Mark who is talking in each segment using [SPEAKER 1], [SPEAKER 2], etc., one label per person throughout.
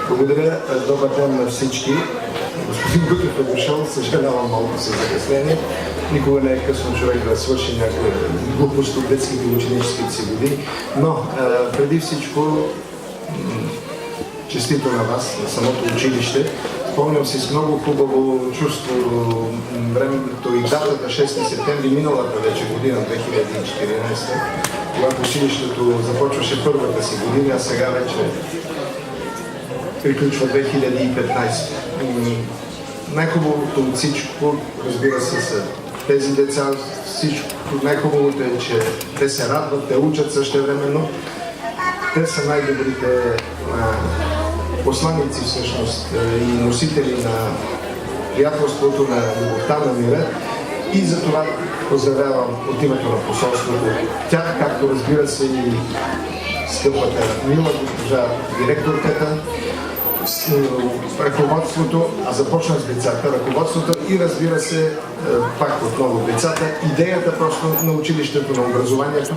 [SPEAKER 1] Благодаря. Добър ден на всички. Господин Гутев е дошъл, съжалявам малко с закъснение. Никога не е късно човек да свърши някаква глупост от детските и ученическите си години. Но преди всичко, честито на вас, на самото училище. Спомням си с много хубаво чувство времето и датата 6 септември, миналата вече година, 2014, когато училището започваше първата си година, а сега вече приключва 2015. Най-хубавото от всичко, разбира се, са тези деца. Всичко най-хубавото е, че те се радват, те учат същевременно. Те са най-добрите посланици всъщност и носители на приятелството, на любовта, на мира. И за това поздравявам от името на посолството тях, както разбира се и скъпата мила госпожа директорката, ръководството, а започна с децата, ръководството и разбира се пак отново децата. Идеята просто на училището, на образованието,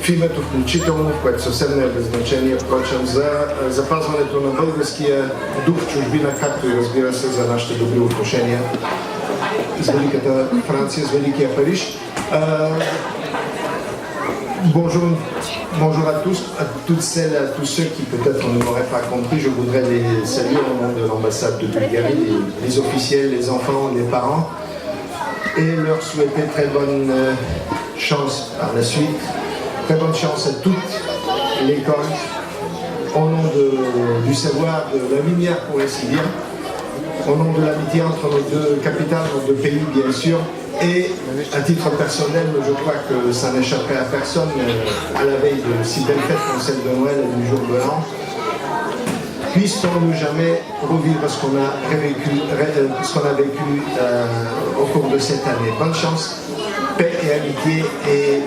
[SPEAKER 1] в името включително, в което съвсем не е без значение, впрочем, за запазването на българския дух в чужбина, както и разбира се за нашите добри отношения с Великата Франция, с Великия Париж. Bonjour à tous, à toutes celles et à tous ceux qui peut-être ne m'auraient pas compris. Je voudrais les saluer au nom de l'ambassade de Bulgarie, les officiels, les enfants, les parents, et leur souhaiter très bonne chance par la suite. Très bonne chance à toute l'école, au nom du savoir, de la lumière pour ainsi dire, au nom de l'amitié entre nos deux capitales, nos deux pays bien sûr, et à titre personnel, je crois que ça n'échapperait à personne à la veille de si belles fêtes comme celle de Noël et du jour de l'an. Puisse-t-on ne jamais revivre ce qu'on a vécu au cours de cette année. Bonne chance, paix et amitié et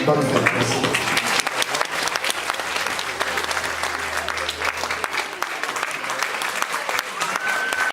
[SPEAKER 1] bonne fête.